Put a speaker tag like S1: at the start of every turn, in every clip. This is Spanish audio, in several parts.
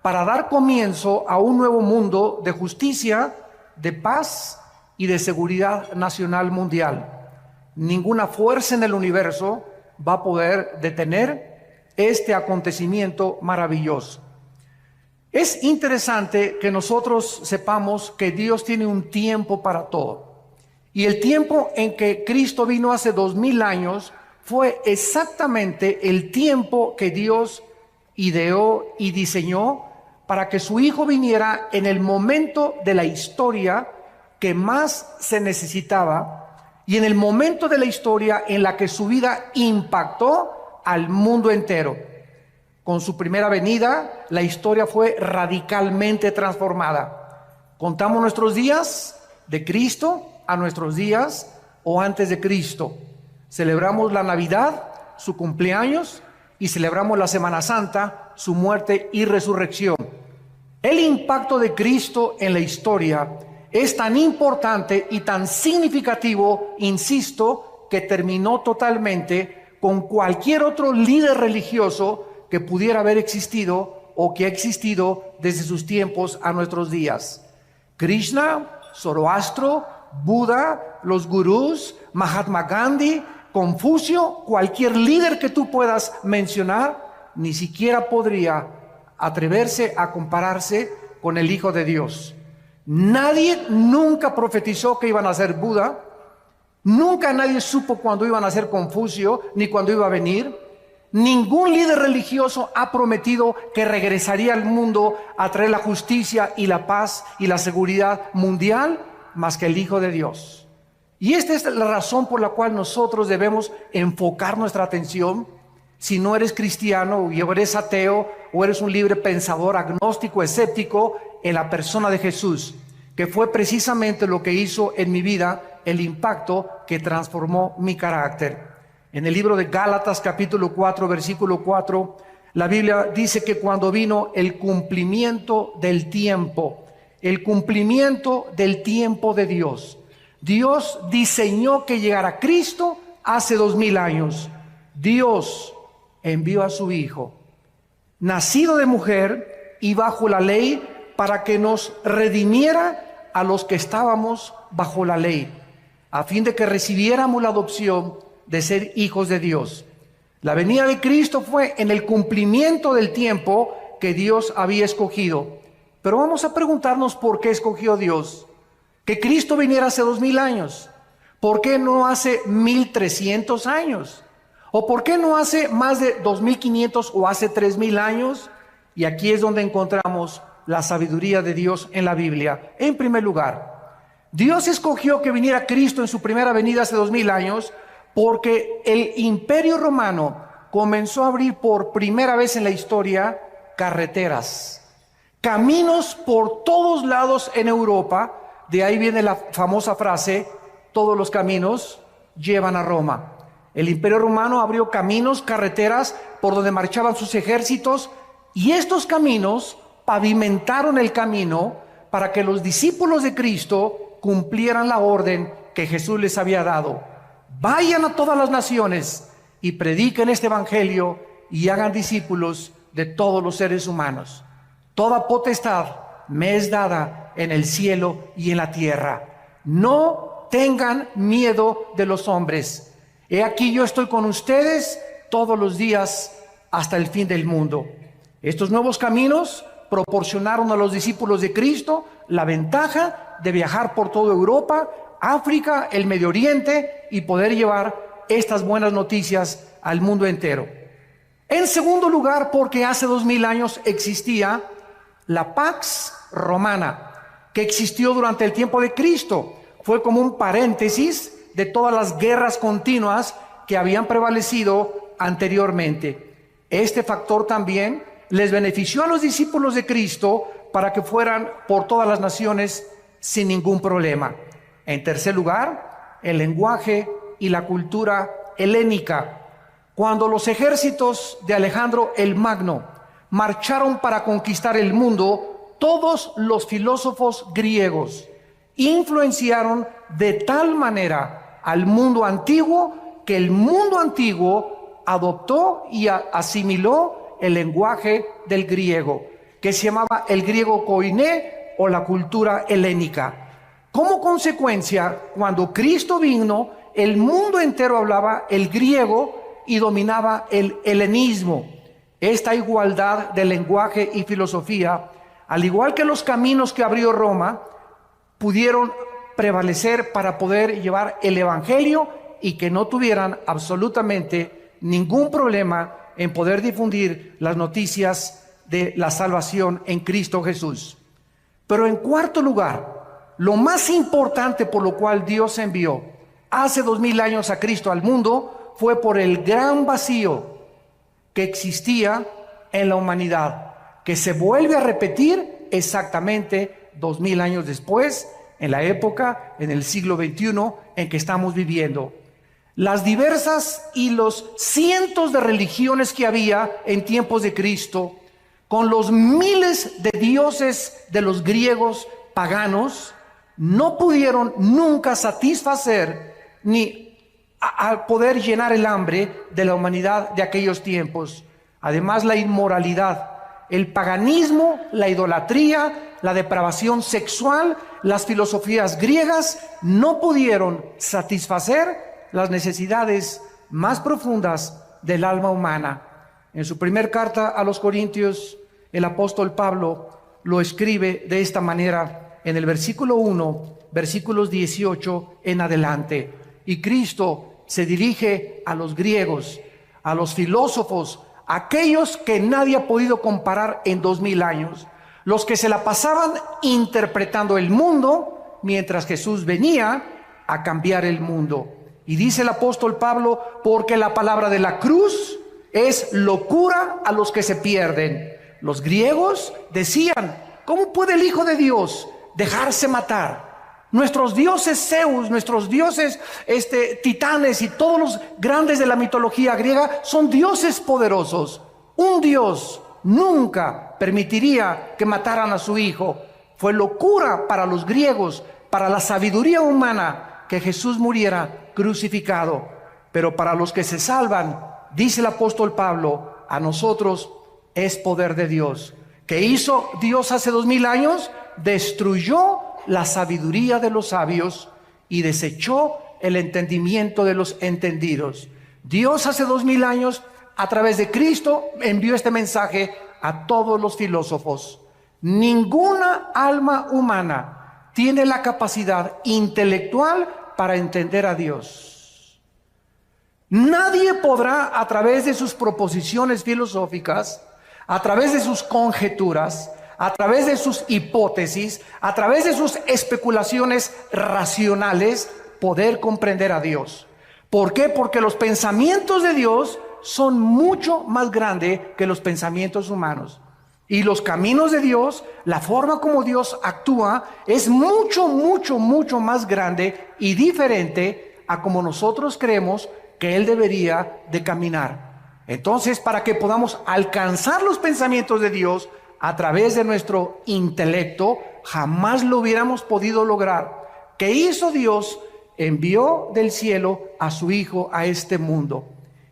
S1: para dar comienzo a un nuevo mundo de justicia, de paz y de seguridad nacional mundial. Ninguna fuerza en el universo va a poder detener este acontecimiento maravilloso. Es interesante que nosotros sepamos que Dios tiene un tiempo para todo. Y el tiempo en que Cristo vino hace 2000 años fue exactamente el tiempo que Dios ideó y diseñó para que su Hijo viniera en el momento de la historia que más se necesitaba y en el momento de la historia en la que su vida impactó al mundo entero. Con su primera venida, la historia fue radicalmente transformada. Contamos nuestros días de Cristo a nuestros días o antes de Cristo. Celebramos la Navidad, su cumpleaños, y celebramos la Semana Santa, su muerte y resurrección. El impacto de Cristo en la historia es tan importante y tan significativo, insisto, que terminó totalmente con cualquier otro líder religioso que pudiera haber existido o que ha existido desde sus tiempos a nuestros días. Krishna, Zoroastro, Buda, los gurús, Mahatma Gandhi, Confucio, cualquier líder que tú puedas mencionar, ni siquiera podría atreverse a compararse con el Hijo de Dios. Nadie nunca profetizó que iban a ser Buda, nunca nadie supo cuándo iban a ser Confucio, ni cuándo iba a venir. Ningún líder religioso ha prometido que regresaría al mundo a traer la justicia y la paz y la seguridad mundial, más que el Hijo de Dios. Y esta es la razón por la cual nosotros debemos enfocar nuestra atención. Si no eres cristiano, o eres ateo, o eres un libre pensador, agnóstico, escéptico, en la persona de Jesús, que fue precisamente lo que hizo en mi vida el impacto que transformó mi carácter. En el libro de Gálatas capítulo 4, versículo 4, la Biblia dice que cuando vino el cumplimiento del tiempo de Dios, Dios diseñó que llegara Cristo hace 2000 años. Dios envió a su Hijo, nacido de mujer y bajo la ley, para que nos redimiera a los que estábamos bajo la ley, a fin de que recibiéramos la adopción de ser hijos de Dios. La venida de Cristo fue en el cumplimiento del tiempo que Dios había escogido. Pero vamos a preguntarnos por qué escogió Dios que Cristo viniera hace 2000 años. ¿Por qué no hace 1300 años? ¿O por qué no hace más de 2500 o hace 3000 años? Y aquí es donde encontramos la sabiduría de Dios en la Biblia. En primer lugar, Dios escogió que viniera Cristo en su primera venida hace 2000 años porque el Imperio Romano comenzó a abrir por primera vez en la historia carreteras, caminos por todos lados en Europa. De ahí viene la famosa frase, todos los caminos llevan a Roma. El Imperio Romano abrió caminos, carreteras por donde marchaban sus ejércitos, y estos caminos pavimentaron el camino para que los discípulos de Cristo cumplieran la orden que Jesús les había dado. Vayan a todas las naciones y prediquen este evangelio y hagan discípulos de todos los seres humanos. Toda potestad me es dada en el cielo y en la tierra. No tengan miedo de los hombres. He aquí yo estoy con ustedes todos los días hasta el fin del mundo. Estos nuevos caminos proporcionaron a los discípulos de Cristo la ventaja de viajar por toda Europa, África, el Medio Oriente y poder llevar estas buenas noticias al mundo entero. En segundo lugar, porque hace 2000 años existía la Pax Romana, que existió durante el tiempo de Cristo. Fue como un paréntesis de todas las guerras continuas que habían prevalecido anteriormente. Este factor también les benefició a los discípulos de Cristo para que fueran por todas las naciones sin ningún problema. En tercer lugar, el lenguaje y la cultura helénica. Cuando los ejércitos de Alejandro el Magno marcharon para conquistar el mundo, todos los filósofos griegos influenciaron de tal manera al mundo antiguo que el mundo antiguo adoptó y asimiló el lenguaje del griego. que se llamaba el griego koiné o la cultura helénica. Como consecuencia, cuando Cristo vino, el mundo entero hablaba el griego y dominaba el helenismo. Esta igualdad de lenguaje y filosofía, al igual que los caminos que abrió Roma, pudieron prevalecer para poder llevar el evangelio y que no tuvieran absolutamente ningún problema en poder difundir las noticias de la salvación en Cristo Jesús. Pero en cuarto lugar, lo más importante por lo cual Dios envió hace 2000 años a Cristo al mundo fue por el gran vacío que existía en la humanidad, que se vuelve a repetir exactamente 2000 años después, en la época, en el siglo XXI en que estamos viviendo. Las diversas y los cientos de religiones que había en tiempos de Cristo, con los miles de dioses de los griegos paganos, no pudieron nunca satisfacer ni a poder llenar el hambre de la humanidad de aquellos tiempos. Además, la inmoralidad, el paganismo, la idolatría, la depravación sexual, las filosofías griegas no pudieron satisfacer las necesidades más profundas del alma humana. En su primer carta a los Corintios, el apóstol Pablo lo escribe de esta manera en el versículo 1, versículos 18 en adelante. Y Cristo se dirige a los griegos, a los filósofos, aquellos que nadie ha podido comparar en 2000 años, los que se la pasaban interpretando el mundo, mientras Jesús venía a cambiar el mundo. Y dice el apóstol Pablo, porque la palabra de la cruz es locura a los que se pierden. Los griegos decían, ¿cómo puede el Hijo de Dios dejarse matar? Nuestros dioses Zeus, nuestros dioses titanes y todos los grandes de la mitología griega son dioses poderosos. Un Dios nunca permitiría que mataran a su hijo. Fue locura para los griegos, para la sabiduría humana, que Jesús muriera crucificado. Pero para los que se salvan, dice el apóstol Pablo, a nosotros es poder de Dios. ¿Qué hizo Dios hace 2000 años? Destruyó la sabiduría de los sabios y desechó el entendimiento de los entendidos. Dios hace 2000 años, a través de Cristo, envió este mensaje a todos los filósofos. Ninguna alma humana tiene la capacidad intelectual para entender a Dios. Nadie podrá, a través de sus proposiciones filosóficas, a través de sus conjeturas, a través de sus hipótesis, a través de sus especulaciones racionales, poder comprender a Dios. ¿Por qué? Porque los pensamientos de Dios son mucho más grandes que los pensamientos humanos. Y los caminos de Dios, la forma como Dios actúa, es mucho, mucho, mucho más grande y diferente a como nosotros creemos que Él debería de caminar. Entonces, para que podamos alcanzar los pensamientos de Dios a través de nuestro intelecto, jamás lo hubiéramos podido lograr. ¿Qué hizo Dios? Envió del cielo a su Hijo a este mundo.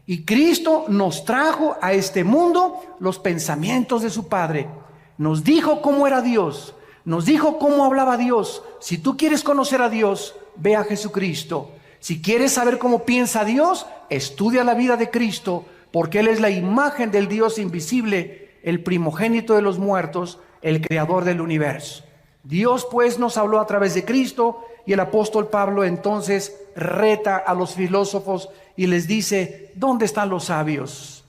S1: Y Cristo nos trajo a este mundo los pensamientos de su Padre. Nos dijo cómo era Dios. Nos dijo cómo hablaba Dios. Si tú quieres conocer a Dios, ve a Jesucristo. Si quieres saber cómo piensa Dios, estudia la vida de Cristo, porque Él es la imagen del Dios invisible, el primogénito de los muertos, el creador del universo. Dios pues nos habló a través de Cristo, y el apóstol Pablo entonces reta a los filósofos y les dice: ¿dónde están los sabios?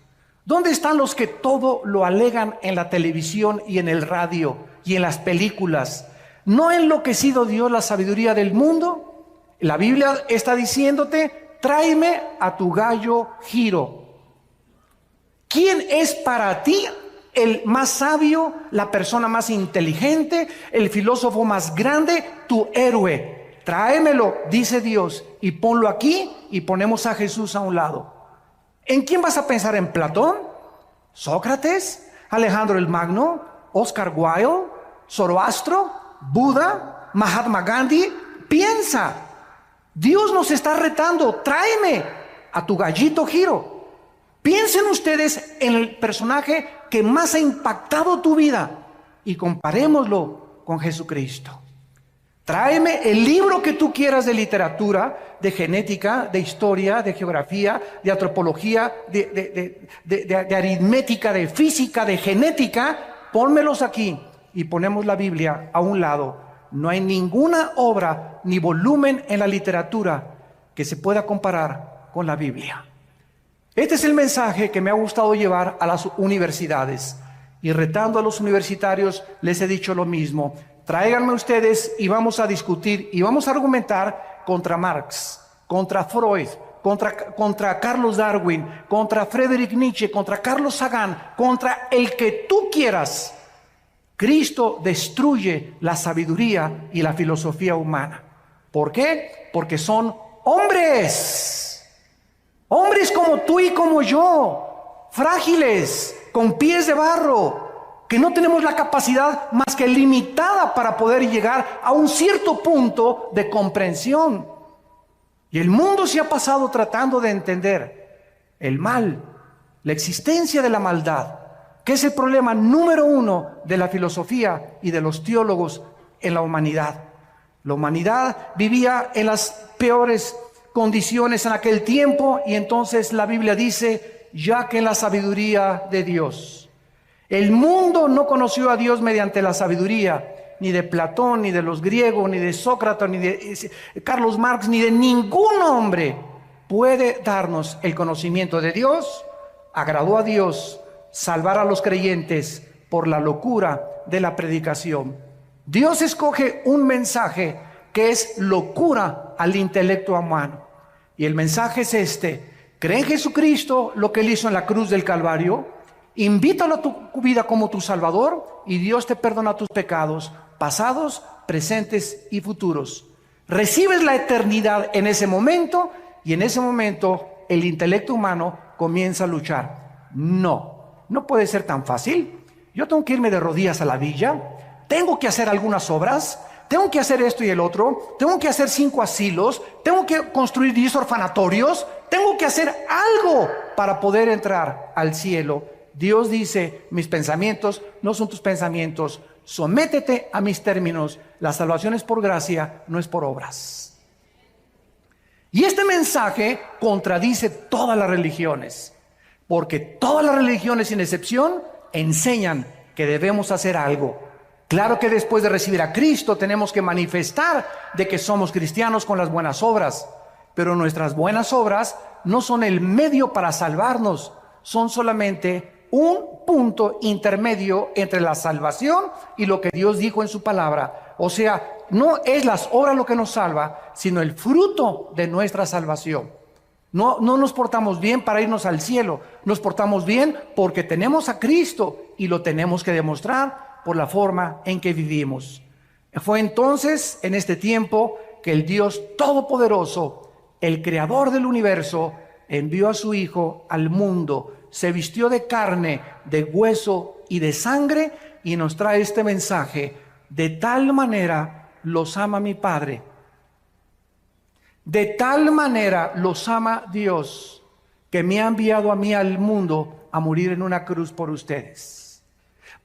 S1: ¿Dónde están los que todo lo alegan en la televisión y en el radio y en las películas? ¿No ha enloquecido Dios la sabiduría del mundo? La Biblia está diciéndote: tráeme a tu gallo Giro. ¿Quién es para ti el más sabio, la persona más inteligente, el filósofo más grande, tu héroe? Tráemelo, dice Dios, y ponlo aquí, y ponemos a Jesús a un lado. ¿En quién vas a pensar? ¿En Platón? ¿Sócrates? ¿Alejandro el Magno? ¿Oscar Wilde? ¿Zoroastro? ¿Buda? ¿Mahatma Gandhi? Piensa. Dios nos está retando. Tráeme a tu gallito Giro. Piensen ustedes en el personaje que más ha impactado tu vida. y comparémoslo con Jesucristo. Tráeme el libro que tú quieras de literatura, de genética, de historia, de geografía, de antropología, de aritmética, de física, de genética. Pónmelos aquí y ponemos la Biblia a un lado. No hay ninguna obra ni volumen en la literatura que se pueda comparar con la Biblia. Este es el mensaje que me ha gustado llevar a las universidades. Y retando a los universitarios les he dicho lo mismo. Tráiganme ustedes y vamos a discutir y vamos a argumentar contra Marx, contra Freud, contra Carlos Darwin, contra Friedrich Nietzsche, contra Carlos Sagan, contra el que tú quieras. Cristo destruye la sabiduría y la filosofía humana. ¿Por qué? Porque son hombres. Hombres como tú y como yo, frágiles, con pies de barro, que no tenemos la capacidad más que limitada para poder llegar a un cierto punto de comprensión. Y el mundo se ha pasado tratando de entender el mal, la existencia de la maldad, que es el problema número uno de la filosofía y de los teólogos en la humanidad. La humanidad vivía en las peores condiciones en aquel tiempo y entonces la Biblia dice, ya que en la sabiduría de Dios. El mundo no conoció a Dios mediante la sabiduría, ni de Platón, ni de los griegos, ni de Sócrates, ni de Carlos Marx, ni de ningún hombre puede darnos el conocimiento de Dios. Agradó a Dios salvar a los creyentes por la locura de la predicación. Dios escoge un mensaje que es locura al intelecto humano. Y el mensaje es este: cree en Jesucristo, lo que Él hizo en la cruz del Calvario. Invítalo a tu vida como tu Salvador y Dios te perdona tus pecados, pasados, presentes y futuros. Recibes la eternidad en ese momento y en ese momento el intelecto humano comienza a luchar. No puede ser tan fácil. Yo tengo que irme de rodillas a la villa, tengo que hacer algunas obras, tengo que hacer esto y el otro, tengo que hacer 5 asilos, tengo que construir 10 orfanatorios, tengo que hacer algo para poder entrar al cielo. Dios dice, mis pensamientos no son tus pensamientos, sométete a mis términos, la salvación es por gracia, no es por obras. Y este mensaje contradice todas las religiones, porque todas las religiones sin excepción enseñan que debemos hacer algo. Claro que después de recibir a Cristo tenemos que manifestar de que somos cristianos con las buenas obras, pero nuestras buenas obras no son el medio para salvarnos, son solamente un punto intermedio entre la salvación y lo que Dios dijo en su palabra. O sea, no es las obras lo que nos salva, sino el fruto de nuestra salvación. No nos portamos bien para irnos al cielo, nos portamos bien porque tenemos a Cristo y lo tenemos que demostrar por la forma en que vivimos. Fue entonces, en este tiempo, que el Dios Todopoderoso, el Creador del universo, envió a su Hijo al mundo, se vistió de carne, de hueso y de sangre y nos trae este mensaje: de tal manera los ama mi Padre, de tal manera los ama Dios, que me ha enviado a mí al mundo a morir en una cruz por ustedes,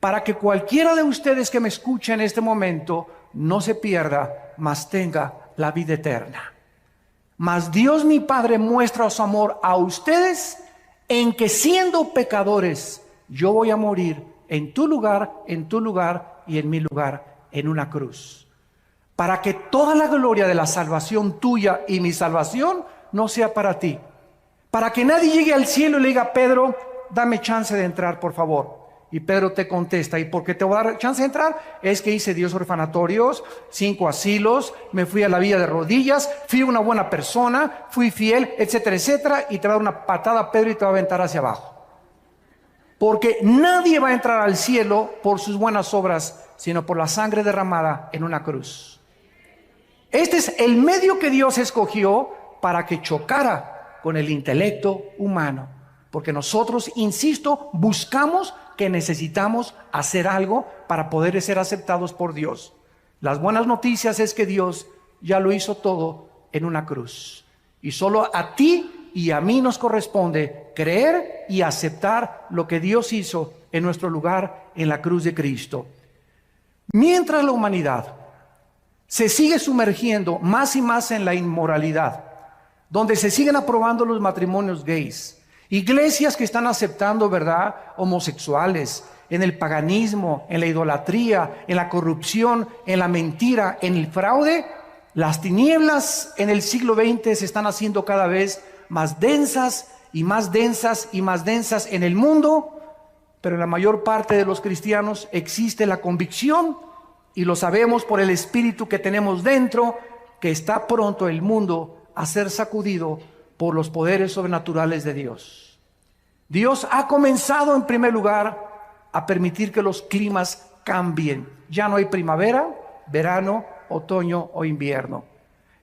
S1: para que cualquiera de ustedes que me escuche en este momento no se pierda, mas tenga la vida eterna. Mas Dios mi Padre muestra su amor a ustedes en que siendo pecadores yo voy a morir en tu lugar y en mi lugar en una cruz, para que toda la gloria de la salvación tuya y mi salvación no sea para ti, para que nadie llegue al cielo y le diga: Pedro, dame chance de entrar, por favor. Y Pedro te contesta: ¿y por qué te voy a dar chance de entrar? Es que hice 10 orfanatorios, 5 asilos, me fui a la villa de rodillas, fui una buena persona, fui fiel, etcétera, etcétera. Y te va a dar una patada, Pedro, y te va a aventar hacia abajo. Porque nadie va a entrar al cielo por sus buenas obras, sino por la sangre derramada en una cruz. Este es el medio que Dios escogió para que chocara con el intelecto humano. Porque nosotros, insisto, buscamos que necesitamos hacer algo para poder ser aceptados por Dios. Las buenas noticias es que Dios ya lo hizo todo en una cruz. Y solo a ti y a mí nos corresponde creer y aceptar lo que Dios hizo en nuestro lugar en la cruz de Cristo. Mientras la humanidad se sigue sumergiendo más y más en la inmoralidad, donde se siguen aprobando los matrimonios gays, iglesias que están aceptando, ¿verdad?, homosexuales, en el paganismo, en la idolatría, en la corrupción, en la mentira, en el fraude, las tinieblas en el siglo XX se están haciendo cada vez más densas y más densas y más densas en el mundo, pero en la mayor parte de los cristianos existe la convicción, y lo sabemos por el espíritu que tenemos dentro, que está pronto el mundo a ser sacudido por los poderes sobrenaturales de Dios. Dios ha comenzado en primer lugar a permitir que los climas cambien. Ya no hay primavera, verano, otoño o invierno.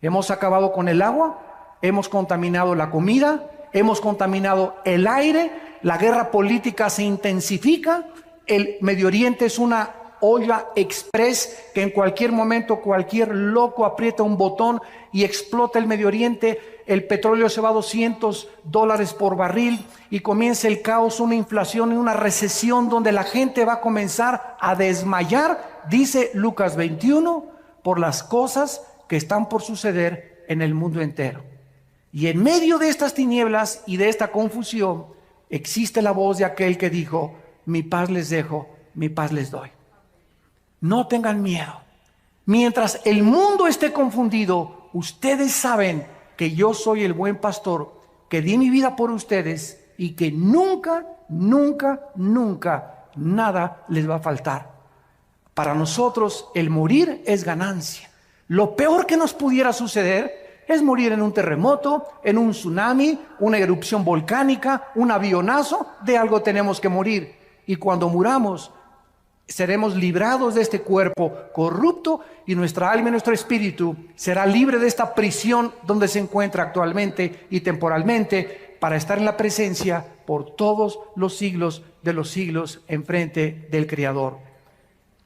S1: Hemos acabado con el agua, hemos contaminado la comida, hemos contaminado el aire, la guerra política se intensifica, el Medio Oriente es una olla express que en cualquier momento cualquier loco aprieta un botón y explota el Medio Oriente. El petróleo se va a $200 por barril y comienza el caos, una inflación y una recesión donde la gente va a comenzar a desmayar, dice Lucas 21, por las cosas que están por suceder en el mundo entero. Y en medio de estas tinieblas y de esta confusión existe la voz de aquel que dijo: mi paz les dejo, mi paz les doy. No tengan miedo. Mientras el mundo esté confundido, ustedes saben que yo soy el buen pastor, que di mi vida por ustedes y que nunca, nunca, nunca nada les va a faltar. Para nosotros el morir es ganancia. Lo peor que nos pudiera suceder es morir en un terremoto, en un tsunami, una erupción volcánica, un avionazo. De algo tenemos que morir. Y cuando muramos, seremos librados de este cuerpo corrupto y nuestra alma y nuestro espíritu será libre de esta prisión donde se encuentra actualmente y temporalmente, para estar en la presencia por todos los siglos de los siglos enfrente del Creador.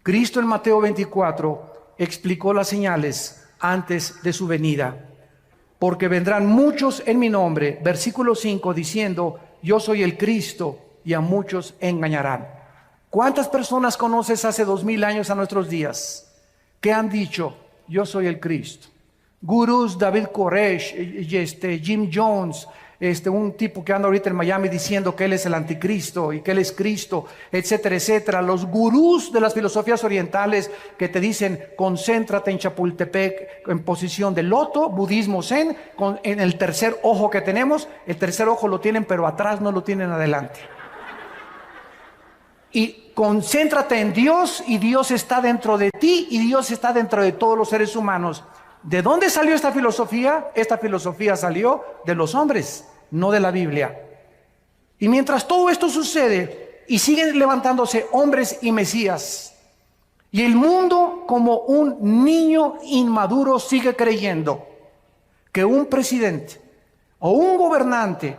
S1: Cristo en Mateo 24 explicó las señales antes de su venida. Porque vendrán muchos en mi nombre, versículo 5, diciendo: yo soy el Cristo, y a muchos engañarán. ¿Cuántas personas conoces hace 2000 años a nuestros días que han dicho: yo soy el Cristo? Gurús, David Koresh, Jim Jones, un tipo que anda ahorita en Miami diciendo que él es el anticristo y que él es Cristo, etcétera, etcétera. Los gurús de las filosofías orientales que te dicen: concéntrate en Chapultepec en posición de loto, budismo zen, en el tercer ojo que tenemos. El tercer ojo lo tienen, pero atrás no lo tienen adelante. Y concéntrate en Dios, y Dios está dentro de ti, y Dios está dentro de todos los seres humanos. ¿De dónde salió esta filosofía? Esta filosofía salió de los hombres, no de la Biblia. Y mientras todo esto sucede y siguen levantándose hombres y mesías, y el mundo como un niño inmaduro sigue creyendo que un presidente o un gobernante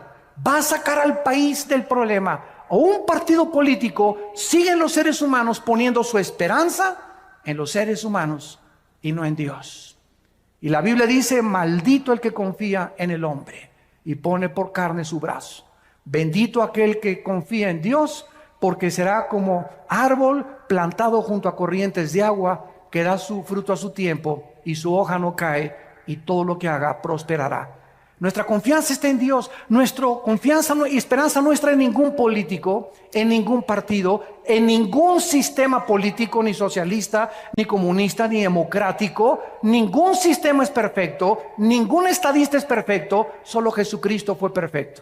S1: va a sacar al país del problema, o un partido político, siguen los seres humanos poniendo su esperanza en los seres humanos y no en Dios. Y la Biblia dice: maldito el que confía en el hombre y pone por carne su brazo. Bendito aquel que confía en Dios, porque será como árbol plantado junto a corrientes de agua, que da su fruto a su tiempo y su hoja no cae, y todo lo que haga prosperará. Nuestra confianza está en Dios. Nuestra confianza y esperanza no está en ningún político, en ningún partido, en ningún sistema político, ni socialista, ni comunista, ni democrático. Ningún sistema es perfecto, ningún estadista es perfecto, solo Jesucristo fue perfecto.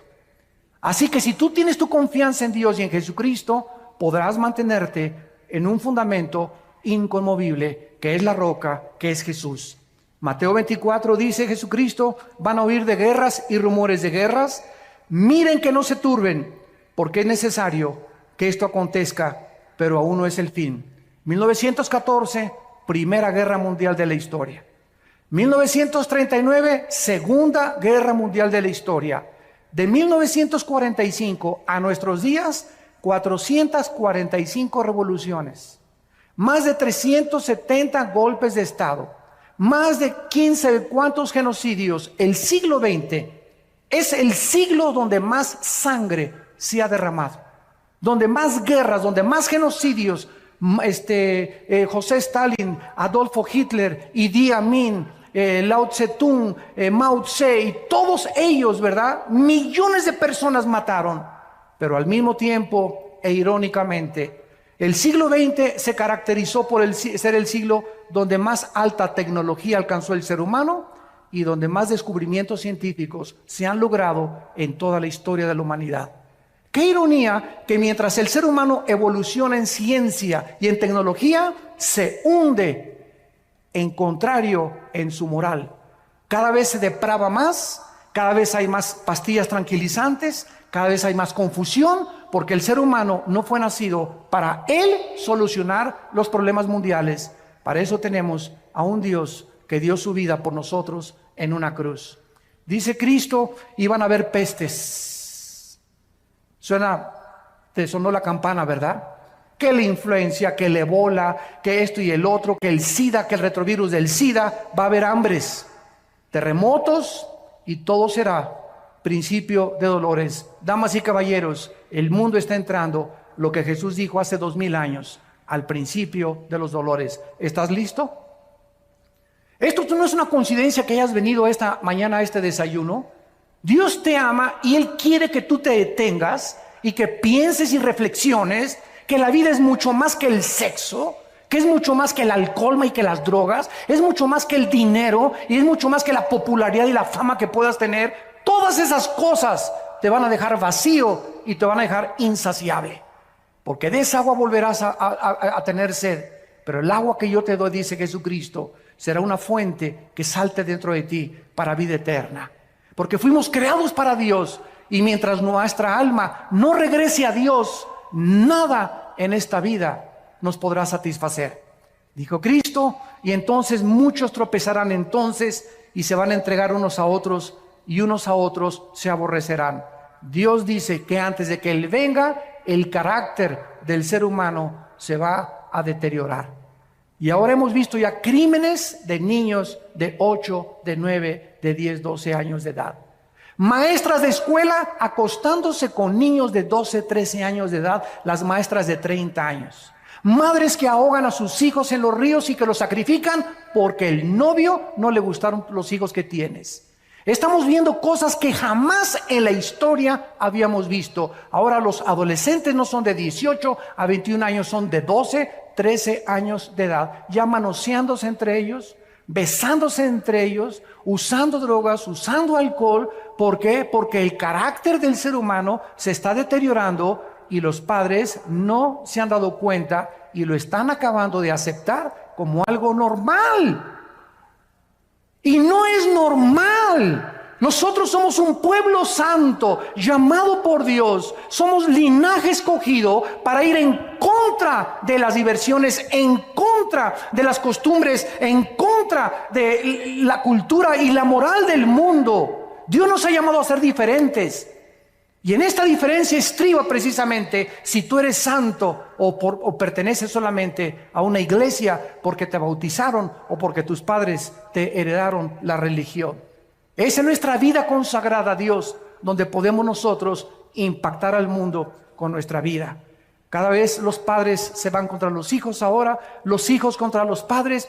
S1: Así que si tú tienes tu confianza en Dios y en Jesucristo, podrás mantenerte en un fundamento inconmovible, que es la roca, que es Jesús. Mateo 24 dice Jesucristo: van a oír de guerras y rumores de guerras. Miren que no se turben, porque es necesario que esto acontezca, pero aún no es el fin. 1914, Primera Guerra Mundial de la historia. 1939, Segunda Guerra Mundial de la historia. De 1945 a nuestros días, 445 revoluciones, más de 370 golpes de Estado, más de 15 cuantos genocidios. El siglo XX es el siglo donde más sangre se ha derramado, donde más guerras, donde más genocidios, José Stalin, Adolfo Hitler, Idi Amin, Lao Tse-tung, Mao Tse, y todos ellos, ¿verdad? Millones de personas mataron, pero al mismo tiempo e irónicamente, el siglo XX se caracterizó por ser el siglo donde más alta tecnología alcanzó el ser humano y donde más descubrimientos científicos se han logrado en toda la historia de la humanidad. Qué ironía que mientras el ser humano evoluciona en ciencia y en tecnología, se hunde en contrario en su moral. Cada vez se deprava más, cada vez hay más pastillas tranquilizantes, cada vez hay más confusión, porque el ser humano no fue nacido para él solucionar los problemas mundiales. Para eso tenemos a un Dios que dio su vida por nosotros en una cruz. Dice Cristo, iban a haber pestes. Te sonó la campana, ¿verdad? Que la influencia, que el ébola, que esto y el otro, que el SIDA, que el retrovirus del SIDA. Va a haber hambres, terremotos y todo será principio de dolores. Damas y caballeros, el mundo está entrando, lo que Jesús dijo hace 2000 años, al principio de los dolores. ¿Estás listo? Esto no es una coincidencia que hayas venido esta mañana a este desayuno. Dios te ama y Él quiere que tú te detengas y que pienses y reflexiones que la vida es mucho más que el sexo, que es mucho más que el alcohol y que las drogas, es mucho más que el dinero y es mucho más que la popularidad y la fama que puedas tener. Todas esas cosas te van a dejar vacío y te van a dejar insaciable, porque de esa agua volverás a tener sed, pero el agua que yo te doy, dice Jesucristo, será una fuente que salte dentro de ti para vida eterna, porque fuimos creados para Dios, y mientras nuestra alma no regrese a Dios, nada en esta vida nos podrá satisfacer, dijo Cristo. Y entonces muchos tropezarán entonces y se van a entregar unos a otros, y unos a otros se aborrecerán. Dios dice que antes de que Él venga, el carácter del ser humano se va a deteriorar. Y ahora hemos visto ya crímenes de niños de 8, de 9, de 10, 12 años de edad. Maestras de escuela acostándose con niños de 12, 13 años de edad, las maestras de 30 años. Madres que ahogan a sus hijos en los ríos y que los sacrifican porque el novio no le gustaron los hijos que tienes. Estamos viendo cosas que jamás en la historia habíamos visto. Ahora los adolescentes no son de 18 a 21 años, son de 12, 13 años de edad, ya manoseándose entre ellos, besándose entre ellos, usando drogas, usando alcohol. ¿Por qué? Porque el carácter del ser humano se está deteriorando y los padres no se han dado cuenta y lo están acabando de aceptar como algo normal. Y no es normal. Nosotros somos un pueblo santo, llamado por Dios. Somos linaje escogido para ir en contra de las diversiones, en contra de las costumbres, en contra de la cultura y la moral del mundo. Dios nos ha llamado a ser diferentes. Y en esta diferencia estriba precisamente si tú eres santo o perteneces solamente a una iglesia porque te bautizaron o porque tus padres te heredaron la religión. Esa es nuestra vida consagrada a Dios, donde podemos nosotros impactar al mundo con nuestra vida. Cada vez los padres se van contra los hijos ahora, los hijos contra los padres,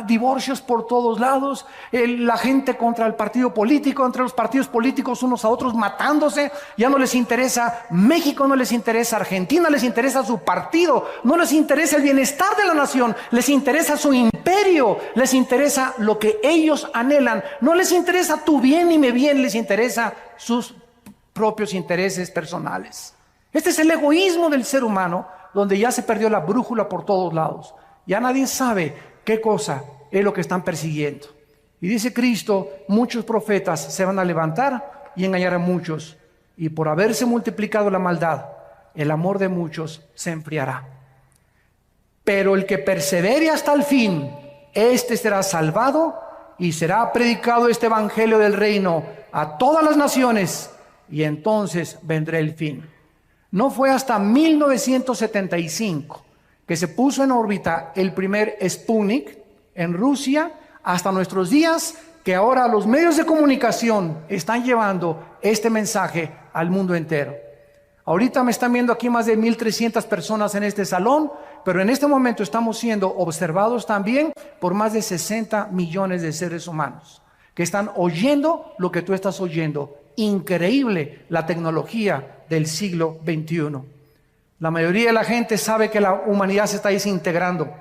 S1: divorcios por todos lados, la gente contra el partido político, entre los partidos políticos unos a otros matándose. Ya no les interesa México, no les interesa Argentina, les interesa su partido, no les interesa el bienestar de la nación, les interesa su imperio, les interesa lo que ellos anhelan, no les interesa tu bien ni mi bien, les interesa sus propios intereses personales. Este es el egoísmo del ser humano, donde ya se perdió la brújula por todos lados. Ya nadie sabe qué cosa es lo que están persiguiendo. Y dice Cristo, muchos profetas se van a levantar y engañar a muchos. Y por haberse multiplicado la maldad, el amor de muchos se enfriará. Pero el que persevere hasta el fin, este será salvado y será predicado este evangelio del reino a todas las naciones, y entonces vendrá el fin. No fue hasta 1975 que se puso en órbita el primer Sputnik en Rusia, hasta nuestros días, que ahora los medios de comunicación están llevando este mensaje al mundo entero. Ahorita me están viendo aquí más de 1,300 personas en este salón, pero en este momento estamos siendo observados también por más de 60 millones de seres humanos que están oyendo lo que tú estás oyendo. Increíble la tecnología del siglo XXI. La mayoría de la gente sabe que la humanidad se está desintegrando.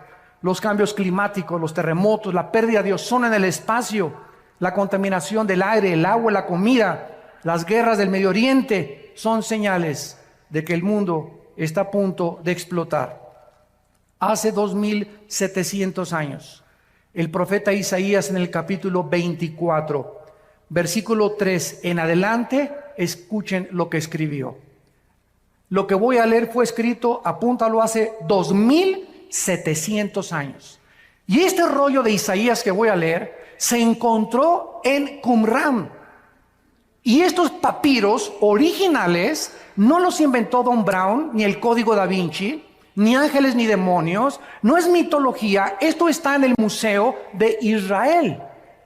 S1: Los cambios climáticos, los terremotos, la pérdida de ozono en el espacio, la contaminación del aire, el agua, la comida, las guerras del Medio Oriente son señales de que el mundo está a punto de explotar. Hace 2,700 años, el profeta Isaías en el capítulo 24, versículo 3 en adelante, escuchen lo que escribió. Lo que voy a leer fue escrito, apúntalo, hace 2,700 años. Y este rollo de Isaías que voy a leer se encontró en Qumran. Y estos papiros originales no los inventó Don Brown, ni el Código Da Vinci, ni ángeles ni demonios. No es mitología, esto está en el Museo de Israel.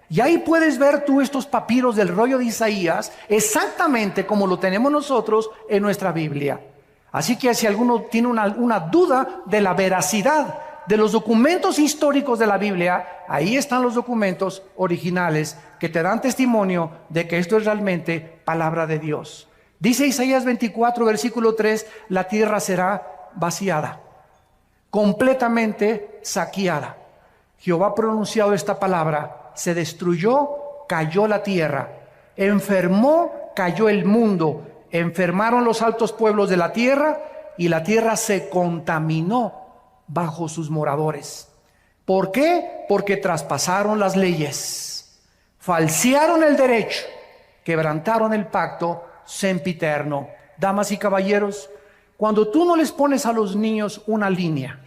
S1: Y ahí puedes ver tú estos papiros del rollo de Isaías exactamente como lo tenemos nosotros en nuestra Biblia. Así que si alguno tiene una duda de la veracidad de los documentos históricos de la Biblia, ahí están los documentos originales que te dan testimonio de que esto es realmente palabra de Dios. Dice Isaías 24, versículo 3, la tierra será vaciada, completamente saqueada. Jehová ha pronunciado esta palabra, se destruyó, cayó la tierra, enfermó, cayó el mundo, enfermaron los altos pueblos de la tierra y la tierra se contaminó bajo sus moradores. ¿Por qué? Porque traspasaron las leyes, falsearon el derecho, quebrantaron el pacto sempiterno. Damas y caballeros, cuando tú no les pones a los niños una línea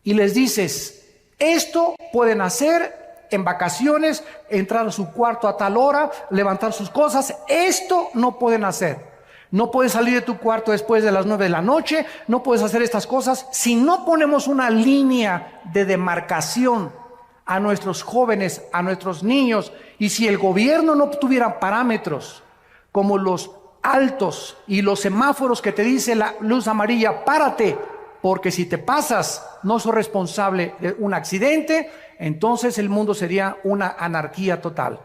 S1: y les dices, esto pueden hacer en vacaciones, entrar a su cuarto a tal hora, levantar sus cosas, esto no pueden hacer. No puedes salir de tu cuarto después de las 9 de la noche, no puedes hacer estas cosas. Si no ponemos una línea de demarcación a nuestros jóvenes, a nuestros niños, y si el gobierno no tuviera parámetros como los altos y los semáforos que te dice la luz amarilla, párate, porque si te pasas no sos responsable de un accidente, entonces el mundo sería una anarquía total.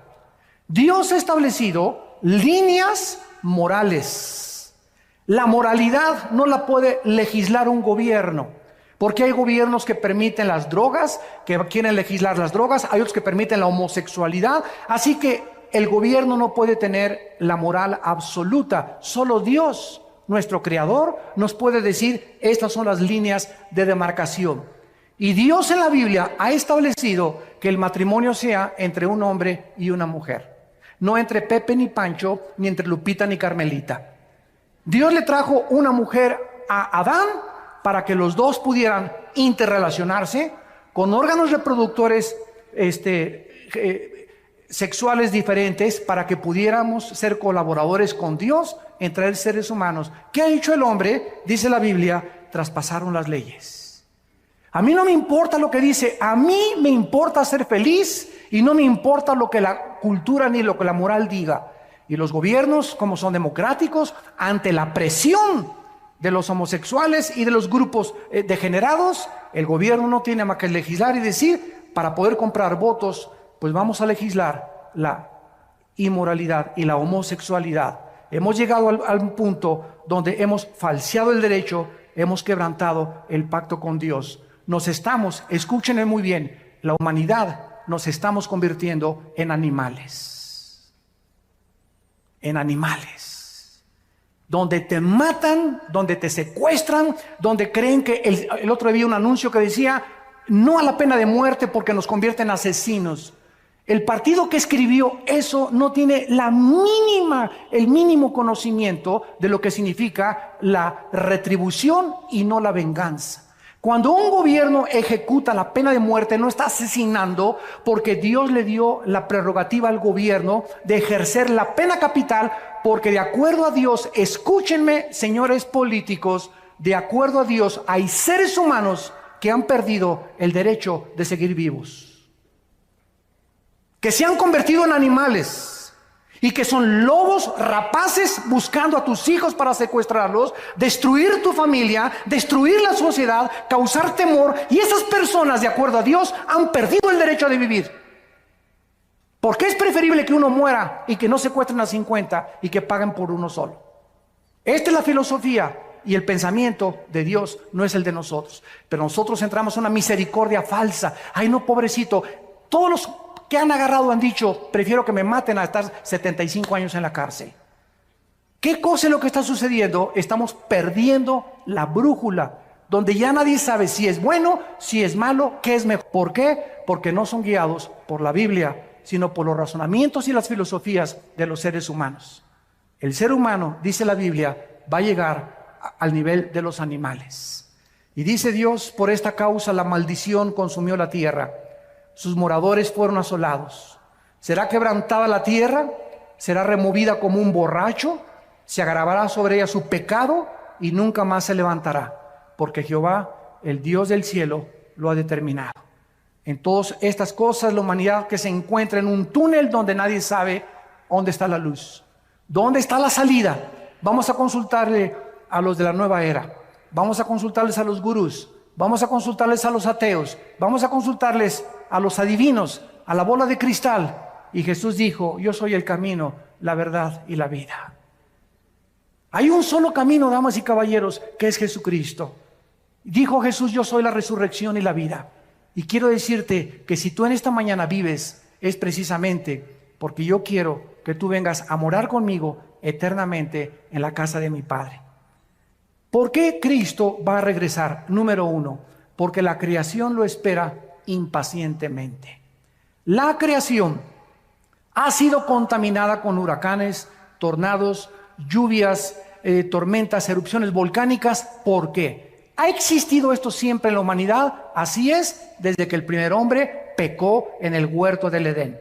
S1: Dios ha establecido líneas morales. La moralidad no la puede legislar un gobierno, porque hay gobiernos que permiten las drogas, que quieren legislar las drogas, hay otros que permiten la homosexualidad, así que el gobierno no puede tener la moral absoluta. Solo Dios, nuestro Creador, nos puede decir, estas son las líneas de demarcación. Y Dios en la Biblia ha establecido que el matrimonio sea entre un hombre y una mujer. No entre Pepe ni Pancho, ni entre Lupita ni Carmelita. Dios le trajo una mujer a Adán para que los dos pudieran interrelacionarse con órganos reproductores sexuales diferentes, para que pudiéramos ser colaboradores con Dios entre seres humanos. ¿Qué ha hecho el hombre? Dice la Biblia, traspasaron las leyes. A mí no me importa lo que dice, a mí me importa ser feliz y no me importa lo que la cultura ni lo que la moral diga. Y los gobiernos, como son democráticos, ante la presión de los homosexuales y de los grupos degenerados, el gobierno no tiene más que legislar y decir, para poder comprar votos, pues vamos a legislar la inmoralidad y la homosexualidad. Hemos llegado al punto donde hemos falseado el derecho, hemos quebrantado el pacto con Dios. Nos estamos, escúchenme muy bien, la humanidad nos estamos convirtiendo en animales. En animales. Donde te matan, donde te secuestran, donde creen que el otro día vi un anuncio que decía, no a la pena de muerte porque nos convierte en asesinos. El partido que escribió eso no tiene el mínimo conocimiento de lo que significa la retribución y no la venganza. Cuando un gobierno ejecuta la pena de muerte, no está asesinando, porque Dios le dio la prerrogativa al gobierno de ejercer la pena capital, porque de acuerdo a Dios, escúchenme, señores políticos, de acuerdo a Dios hay seres humanos que han perdido el derecho de seguir vivos, que se han convertido en animales y que son lobos rapaces buscando a tus hijos para secuestrarlos, destruir tu familia, destruir la sociedad, causar temor, y esas personas, de acuerdo a Dios, han perdido el derecho de vivir. Porque es preferible que uno muera y que no secuestren a 50 y que paguen por uno solo. Esta es la filosofía y el pensamiento de Dios, no es el de nosotros. Pero nosotros entramos en una misericordia falsa. Ay, no, pobrecito. Todos los que han agarrado han dicho, prefiero que me maten a estar 75 años en la cárcel. ¿Qué cosa es lo que está sucediendo? Estamos perdiendo la brújula, donde ya nadie sabe si es bueno, si es malo, qué es mejor. ¿Por qué? Porque no son guiados por la Biblia, sino por los razonamientos y las filosofías de los seres humanos. El ser humano, dice la Biblia, va a llegar al nivel de los animales. Y dice Dios, por esta causa la maldición consumió la tierra. Sus moradores fueron asolados. Será quebrantada la tierra, será removida como un borracho, se agravará sobre ella su pecado y nunca más se levantará, porque Jehová, el Dios del cielo, lo ha determinado. En todas estas cosas, la humanidad que se encuentra en un túnel donde nadie sabe dónde está la luz, dónde está la salida. Vamos a consultarle a los de la nueva era, vamos a consultarles a los gurús, vamos a consultarles a los ateos, vamos a consultarles a los adivinos, a la bola de cristal. Y Jesús dijo, yo soy el camino, la verdad y la vida. Hay un solo camino, damas y caballeros, que es Jesucristo. Dijo Jesús, yo soy la resurrección y la vida. Y quiero decirte que si tú en esta mañana vives, es precisamente porque yo quiero que tú vengas a morar conmigo eternamente en la casa de mi Padre. ¿Por qué Cristo va a regresar? Número uno, porque la creación lo espera impacientemente. La creación ha sido contaminada con huracanes, tornados, lluvias, tormentas, erupciones volcánicas. ¿Por qué? ¿Ha existido esto siempre en la humanidad? Así es, desde que el primer hombre pecó en el huerto del Edén.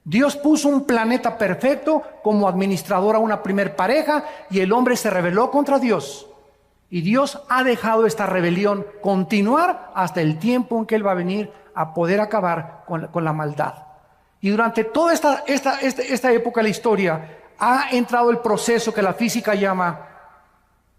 S1: Dios puso un planeta perfecto como administrador a una primer pareja y el hombre se rebeló contra Dios. Y Dios ha dejado esta rebelión continuar hasta el tiempo en que Él va a venir a poder acabar con la maldad. Y durante toda esta época de la historia ha entrado el proceso que la física llama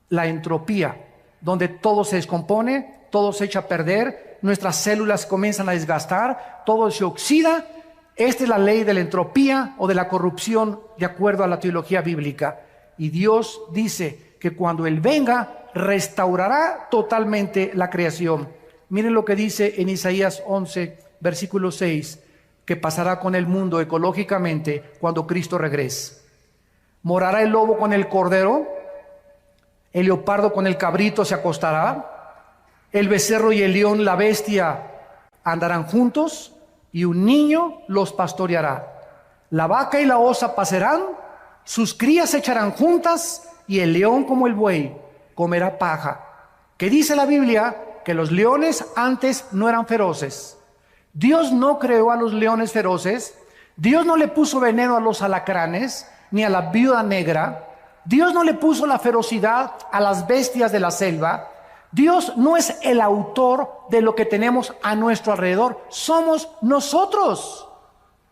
S1: la entropía, donde todo se descompone, todo se echa a perder, nuestras células comienzan a desgastar, todo se oxida. Esta es la ley de la entropía o de la corrupción de acuerdo a la teología bíblica. Y Dios dice que cuando Él venga, restaurará totalmente la creación. Miren lo que dice en Isaías 11, versículo 6, que pasará con el mundo ecológicamente cuando Cristo regrese. Morará el lobo con el cordero, el leopardo con el cabrito se acostará, el becerro y el león, la bestia, andarán juntos, y un niño los pastoreará. La vaca y la osa pasarán, sus crías se echarán juntas, y el león como el buey comerá paja. ¿Qué dice la Biblia? Que los leones antes no eran feroces. Dios no creó a los leones feroces. Dios no le puso veneno a los alacranes, ni a la viuda negra. Dios no le puso la ferocidad a las bestias de la selva. Dios no es el autor de lo que tenemos a nuestro alrededor. Somos nosotros.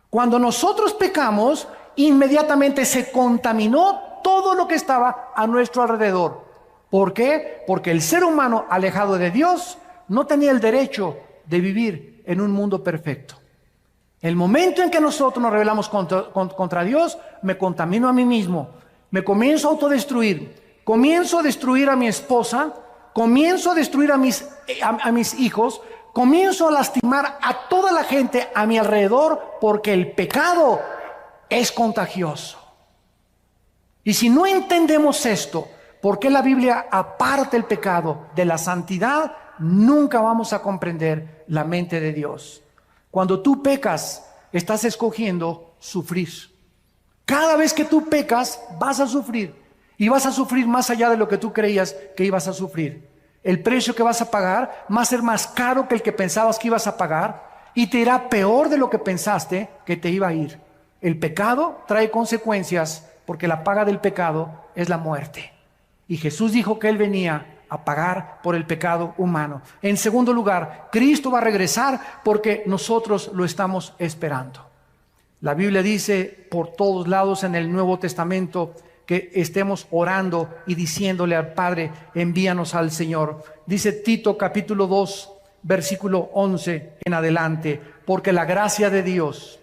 S1: Cuando nosotros pecamos, inmediatamente se contaminó todo lo que estaba a nuestro alrededor. ¿Por qué? Porque el ser humano alejado de Dios no tenía el derecho de vivir en un mundo perfecto. El momento en que nosotros nos rebelamos contra Dios, me contamino a mí mismo, me comienzo a autodestruir, comienzo a destruir a mi esposa, comienzo a destruir a mis hijos, comienzo a lastimar a toda la gente a mi alrededor, porque el pecado es contagioso. Y si no entendemos esto, ¿por qué la Biblia aparta el pecado de la santidad? Nunca vamos a comprender la mente de Dios. Cuando tú pecas, estás escogiendo sufrir. Cada vez que tú pecas, vas a sufrir. Y vas a sufrir más allá de lo que tú creías que ibas a sufrir. El precio que vas a pagar va a ser más caro que el que pensabas que ibas a pagar. Y te irá peor de lo que pensaste que te iba a ir. El pecado trae consecuencias, porque la paga del pecado es la muerte. Y Jesús dijo que Él venía a pagar por el pecado humano. En segundo lugar, Cristo va a regresar porque nosotros lo estamos esperando. La Biblia dice por todos lados en el Nuevo Testamento que estemos orando y diciéndole al Padre, envíanos al Señor. Dice Tito capítulo 2, versículo 11 en adelante, porque la gracia de Dios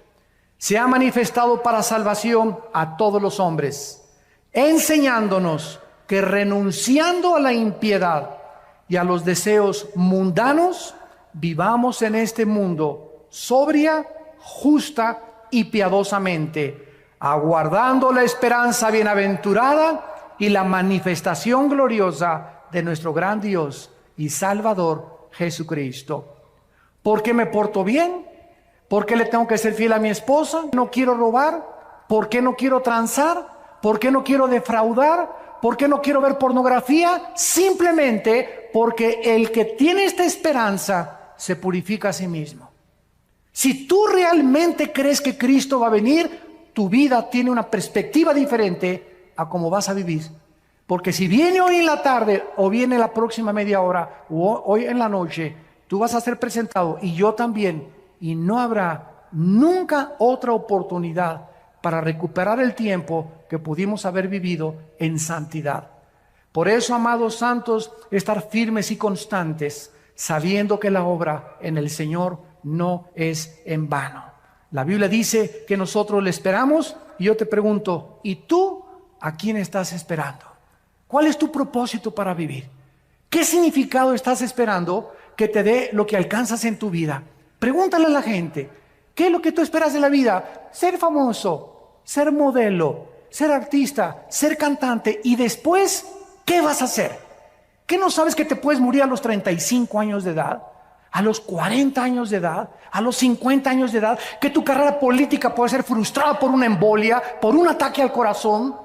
S1: se ha manifestado para salvación a todos los hombres, enseñándonos que renunciando a la impiedad y a los deseos mundanos, vivamos en este mundo sobria, justa y piadosamente, aguardando la esperanza bienaventurada y la manifestación gloriosa de nuestro gran Dios y Salvador Jesucristo. ¿Por qué me porto bien? ¿Por qué le tengo que ser fiel a mi esposa? ¿No quiero robar? ¿Por qué no quiero transar? ¿Por qué no quiero defraudar? ¿Por qué no quiero ver pornografía? Simplemente porque el que tiene esta esperanza se purifica a sí mismo. Si tú realmente crees que Cristo va a venir, tu vida tiene una perspectiva diferente a cómo vas a vivir. Porque si viene hoy en la tarde o viene la próxima media hora o hoy en la noche, tú vas a ser presentado y yo también, y no habrá nunca otra oportunidad para recuperar el tiempo que pudimos haber vivido en santidad. Por eso, amados santos, estar firmes y constantes, sabiendo que la obra en el Señor no es en vano. La Biblia dice que nosotros le esperamos, y yo te pregunto, ¿y tú a quién estás esperando? ¿Cuál es tu propósito para vivir? ¿Qué significado estás esperando que te dé lo que alcanzas en tu vida? Pregúntale a la gente, ¿qué es lo que tú esperas de la vida? Ser famoso, ser modelo, ser artista, ser cantante, y después, ¿qué vas a hacer? ¿Qué no sabes que te puedes morir a los 35 años de edad? A los 40 años de edad, a los 50 años de edad, que tu carrera política puede ser frustrada por una embolia, por un ataque al corazón,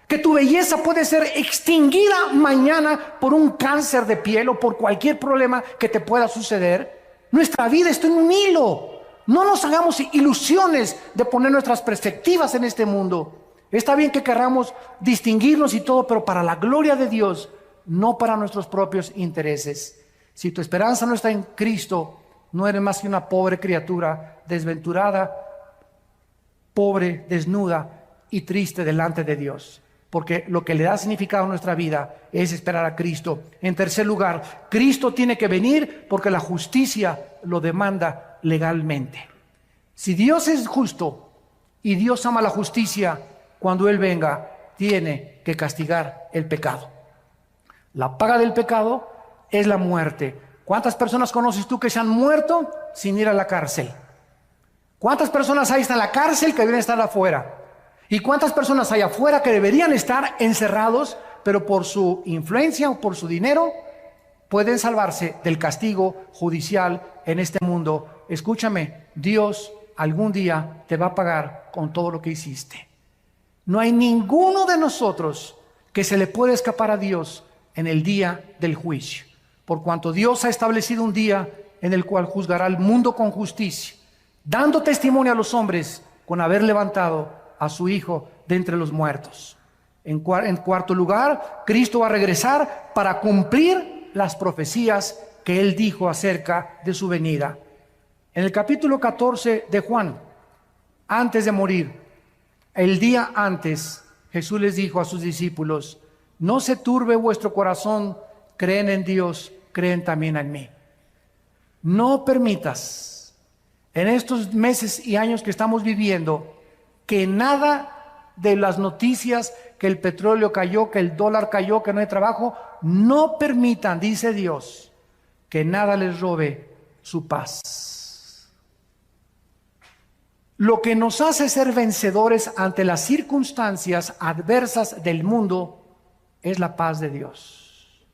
S1: que tu belleza puede ser extinguida mañana por un cáncer de piel o por cualquier problema que te pueda suceder. Nuestra vida está en un hilo. No nos hagamos ilusiones de poner nuestras perspectivas en este mundo. Está bien que queramos distinguirnos y todo, pero para la gloria de Dios, no para nuestros propios intereses. Si tu esperanza no está en Cristo, no eres más que una pobre criatura, desventurada, pobre, desnuda y triste delante de Dios. Porque lo que le da significado a nuestra vida es esperar a Cristo. En tercer lugar, Cristo tiene que venir porque la justicia lo demanda legalmente. Si Dios es justo y Dios ama la justicia, cuando Él venga, tiene que castigar el pecado. La paga del pecado es la muerte. ¿Cuántas personas conoces tú que se han muerto sin ir a la cárcel? ¿Cuántas personas hay en la cárcel que deben estar afuera? ¿Y cuántas personas hay afuera que deberían estar encerrados, pero por su influencia o por su dinero pueden salvarse del castigo judicial en este mundo? Escúchame, Dios algún día te va a pagar con todo lo que hiciste. No hay ninguno de nosotros que se le pueda escapar a Dios en el día del juicio, por cuanto Dios ha establecido un día en el cual juzgará al mundo con justicia, dando testimonio a los hombres con haber levantado a su Hijo de entre los muertos. En cuarto lugar, Cristo va a regresar para cumplir las profecías que Él dijo acerca de su venida. En el capítulo 14 de Juan, antes de morir, el día antes, Jesús les dijo a sus discípulos: no se turbe vuestro corazón, creen en Dios, creen también en mí. No permitas en estos meses y años que estamos viviendo que nada de las noticias, que el petróleo cayó, que el dólar cayó, que no hay trabajo, no permitan, dice Dios, que nada les robe su paz. Lo que nos hace ser vencedores ante las circunstancias adversas del mundo es la paz de Dios.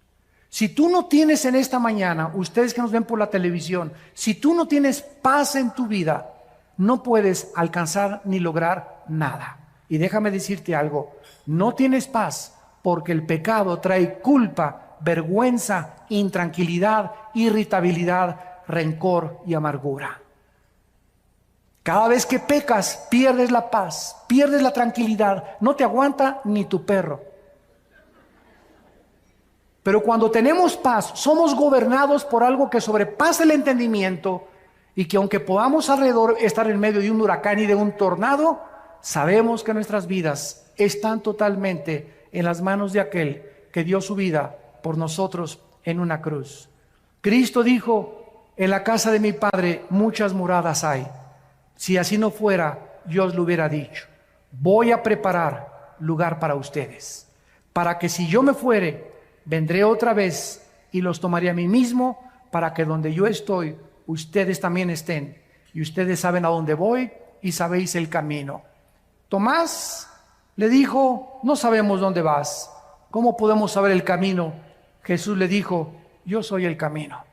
S1: Si tú no tienes en esta mañana, ustedes que nos ven por la televisión, si tú no tienes paz en tu vida, no puedes alcanzar ni lograr nada. Y déjame decirte algo, no tienes paz porque el pecado trae culpa, vergüenza, intranquilidad, irritabilidad, rencor y amargura. Cada vez que pecas, pierdes la paz, pierdes la tranquilidad, no te aguanta ni tu perro. Pero cuando tenemos paz, somos gobernados por algo que sobrepasa el entendimiento, y que aunque podamos alrededor estar en medio de un huracán y de un tornado, sabemos que nuestras vidas están totalmente en las manos de aquel que dio su vida por nosotros en una cruz. Cristo dijo: en la casa de mi Padre muchas moradas hay. Si así no fuera, yo os lo hubiera dicho. Voy a preparar lugar para ustedes, para que si yo me fuere, vendré otra vez y los tomaré a mí mismo, para que donde yo estoy, ustedes también estén. Y ustedes saben a dónde voy y sabéis el camino. Tomás le dijo: no sabemos dónde vas. ¿Cómo podemos saber el camino? Jesús le dijo: yo soy el camino.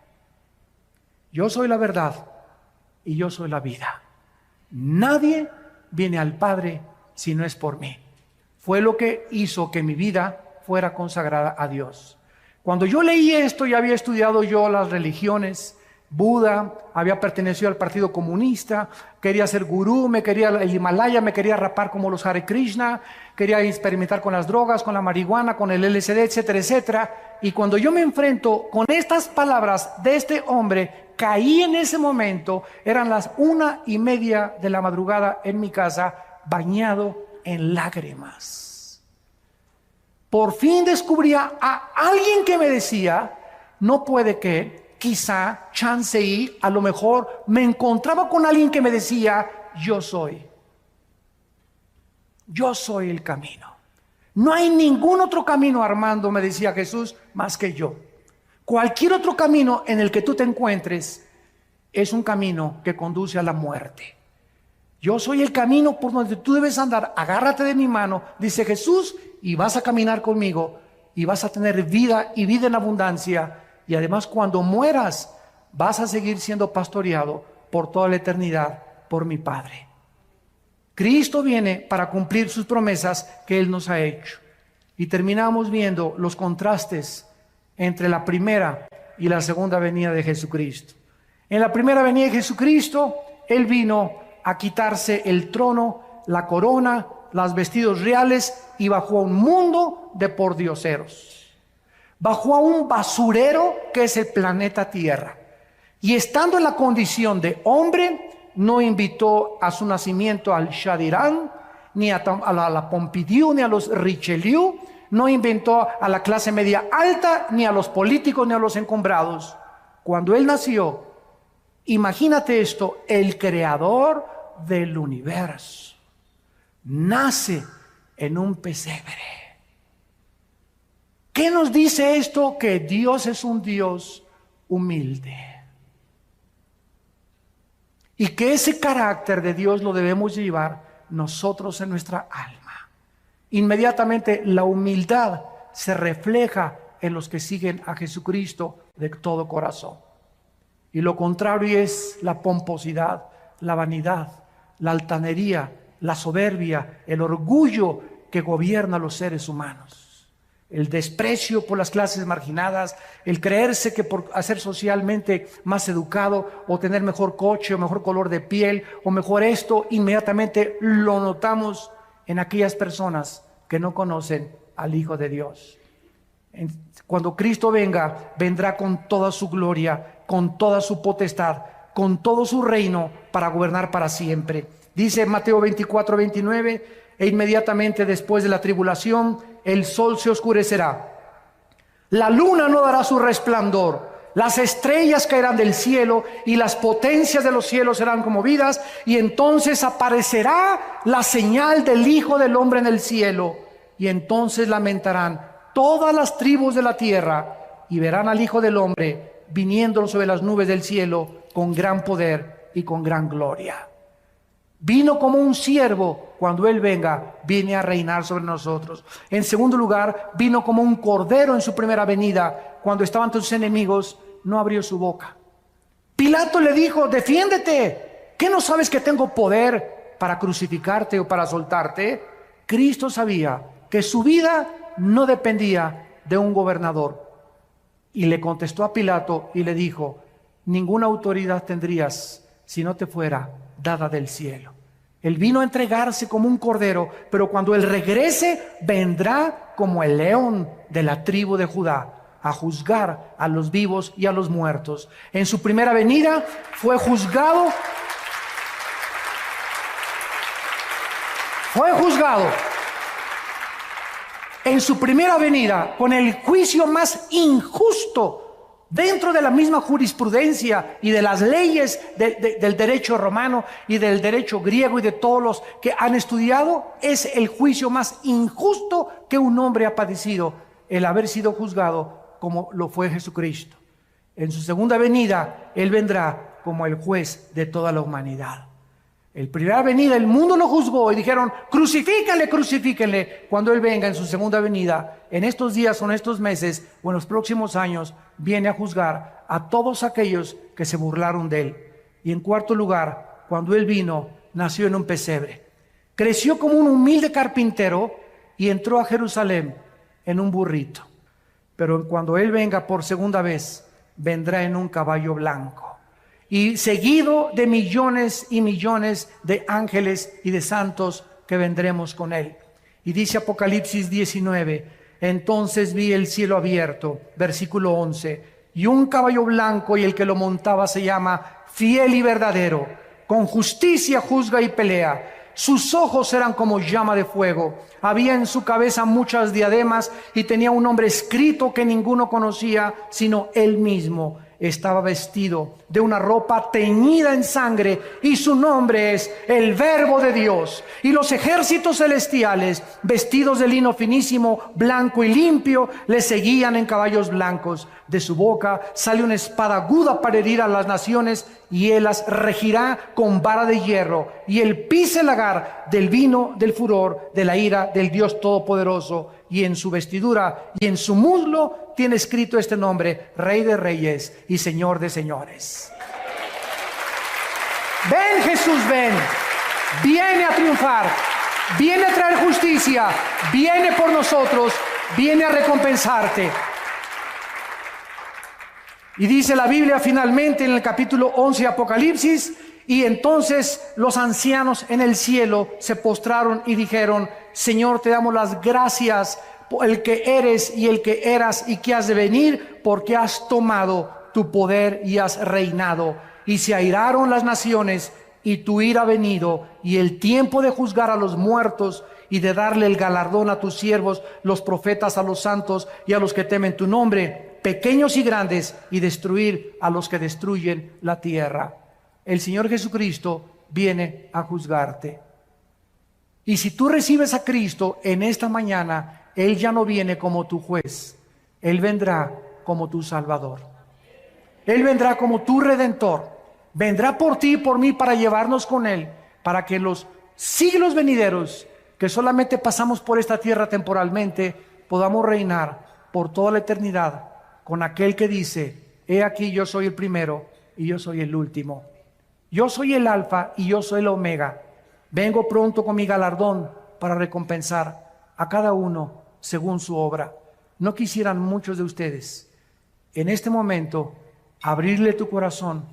S1: Yo soy la verdad y yo soy la vida. Nadie viene al Padre si no es por mí. Fue lo que hizo que mi vida fuera consagrada a Dios. Cuando yo leí esto, ya había estudiado yo las religiones. Buda, había pertenecido al Partido Comunista, quería ser gurú, me quería el Himalaya, me quería rapar como los Hare Krishna, quería experimentar con las drogas, con la marihuana, con el LSD, etcétera, etcétera. Y cuando yo me enfrento con estas palabras de este hombre, caí en ese momento. Eran las 1:30 de la madrugada en mi casa, bañado en lágrimas. Por fin descubría a alguien que me decía: no puede que, quizá, chance y, a lo mejor me encontraba con alguien que me decía: yo soy el camino. No hay ningún otro camino, Armando, me decía Jesús, más que yo. Cualquier otro camino en el que tú te encuentres es un camino que conduce a la muerte. Yo soy el camino por donde tú debes andar. Agárrate de mi mano, dice Jesús, y vas a caminar conmigo y vas a tener vida y vida en abundancia. Y además, cuando mueras, vas a seguir siendo pastoreado por toda la eternidad por mi Padre. Cristo viene para cumplir sus promesas que Él nos ha hecho. Y terminamos viendo los contrastes entre la primera y la segunda venida de Jesucristo. En la primera venida de Jesucristo, Él vino a quitarse el trono, la corona, los vestidos reales y bajó a un mundo de pordioseros. Bajó a un basurero que es el planeta Tierra. Y estando en la condición de hombre, no invitó a su nacimiento al Shah de Irán, ni a la Pompidou, ni a los Richelieu. No inventó a la clase media alta, ni a los políticos, ni a los encumbrados. Cuando Él nació, imagínate esto, el creador del universo nace en un pesebre. ¿Qué nos dice esto? Que Dios es un Dios humilde. Y que ese carácter de Dios lo debemos llevar nosotros en nuestra alma. Inmediatamente la humildad se refleja en los que siguen a Jesucristo de todo corazón. Y lo contrario es la pomposidad, la vanidad, la altanería, la soberbia, el orgullo que gobierna a los seres humanos. El desprecio por las clases marginadas, el creerse que por ser socialmente más educado o tener mejor coche o mejor color de piel o mejor esto, inmediatamente lo notamos en aquellas personas que no conocen al Hijo de Dios. Cuando Cristo venga, vendrá con toda su gloria, con toda su potestad, con todo su reino para gobernar para siempre. Dice Mateo 24:29, e inmediatamente después de la tribulación, el sol se oscurecerá, la luna no dará su resplandor, las estrellas caerán del cielo y las potencias de los cielos serán conmovidas, y entonces aparecerá la señal del Hijo del Hombre en el cielo, y entonces lamentarán todas las tribus de la tierra y verán al Hijo del Hombre viniendo sobre las nubes del cielo con gran poder y con gran gloria. Vino como un siervo. Cuando Él venga, viene a reinar sobre nosotros. En segundo lugar, vino como un cordero en su primera venida. Cuando estaban ante sus enemigos, no abrió su boca. Pilato le dijo: defiéndete. ¿Qué no sabes que tengo poder para crucificarte o para soltarte? Cristo sabía que su vida no dependía de un gobernador. Y le contestó a Pilato y le dijo: ninguna autoridad tendrías si no te fuera dada del cielo. Él vino a entregarse como un cordero, pero cuando Él regrese, vendrá como el león de la tribu de Judá. a juzgar a los vivos y a los muertos. En su primera venida fue juzgado. En su primera venida, con el juicio más injusto dentro de la misma jurisprudencia y de las leyes del derecho romano y del derecho griego y de todos los que han estudiado, es el juicio más injusto que un hombre ha padecido, el haber sido juzgado como lo fue Jesucristo. En su segunda venida, Él vendrá como el juez de toda la humanidad. En primera venida el mundo lo juzgó y dijeron: crucifíquenle, crucifíquenle. Cuando Él venga en su segunda venida, en estos días o en estos meses o en los próximos años, viene a juzgar a todos aquellos que se burlaron de Él. Y en cuarto lugar, cuando Él vino, nació en un pesebre. Creció como un humilde carpintero y entró a Jerusalén en un burrito. Pero cuando Él venga por segunda vez, vendrá en un caballo blanco, y seguido de millones y millones de ángeles y de santos que vendremos con Él. Y dice Apocalipsis 19: entonces vi el cielo abierto, versículo 11, y un caballo blanco, y el que lo montaba se llama Fiel y Verdadero, con justicia juzga y pelea. Sus ojos eran como llama de fuego, había en su cabeza muchas diademas, y tenía un nombre escrito que ninguno conocía sino Él mismo. Estaba vestido de una ropa teñida en sangre, y su nombre es el Verbo de Dios. Y los ejércitos celestiales, vestidos de lino finísimo, blanco y limpio, le seguían en caballos blancos. De su boca sale una espada aguda para herir a las naciones, y Él las regirá con vara de hierro. Y Él pisa el lagar del vino del furor de la ira del Dios Todopoderoso. Y en su vestidura y en su muslo tiene escrito este nombre: Rey de Reyes y Señor de Señores. Ven, Jesús, ven. Viene a triunfar, viene a traer justicia, viene por nosotros, viene a recompensarte. Y dice la Biblia finalmente en el capítulo 11 de Apocalipsis: y entonces los ancianos en el cielo se postraron y dijeron: Señor, te damos las gracias por el que eres y el que eras y que has de venir, porque has tomado tu poder y has reinado. Y se airaron las naciones, y tu ira ha venido, y el tiempo de juzgar a los muertos y de darle el galardón a tus siervos, los profetas, a los santos y a los que temen tu nombre, pequeños y grandes, y destruir a los que destruyen la tierra. El Señor Jesucristo viene a juzgarte. Y si tú recibes a Cristo en esta mañana, Él ya no viene como tu juez, Él vendrá como tu Salvador. Él vendrá como tu Redentor. Vendrá por ti y por mí para llevarnos con Él, para que los siglos venideros, que solamente pasamos por esta tierra temporalmente, podamos reinar por toda la eternidad con aquel que dice: he aquí, yo soy el primero y yo soy el último. Yo soy el alfa y yo soy el omega. Vengo pronto con mi galardón para recompensar a cada uno según su obra. ¿No quisieran muchos de ustedes en este momento abrirle tu corazón